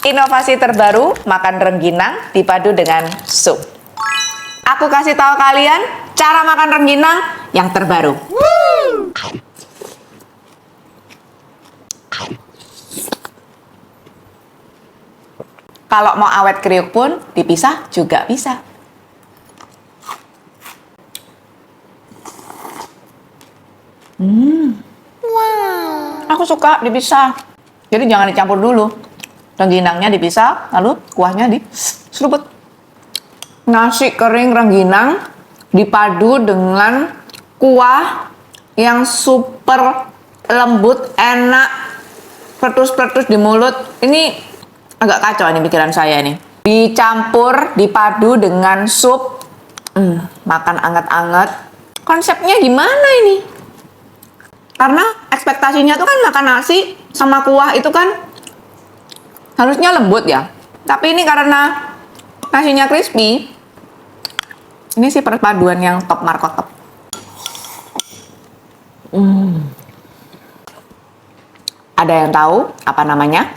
Inovasi terbaru, makan rengginang dipadu dengan sup. Aku kasih tahu kalian cara makan rengginang yang terbaru. Kalau mau awet kriuk pun dipisah juga bisa. Aku suka dipisah. Jadi jangan dicampur dulu. Rengginangnya dipisah, lalu kuahnya diseruput. Nasi kering rengginang dipadu dengan kuah yang super lembut, enak, pletus-pletus di mulut. Ini agak kacau nih pikiran saya nih. Dicampur, dipadu dengan sup, makan anget-anget. Konsepnya gimana ini? Karena ekspektasinya tuh kan makan nasi sama kuah itu kan harusnya lembut ya. Tapi ini karena nasinya crispy, ini sih perpaduan yang top markotop. Ada yang tahu apa namanya?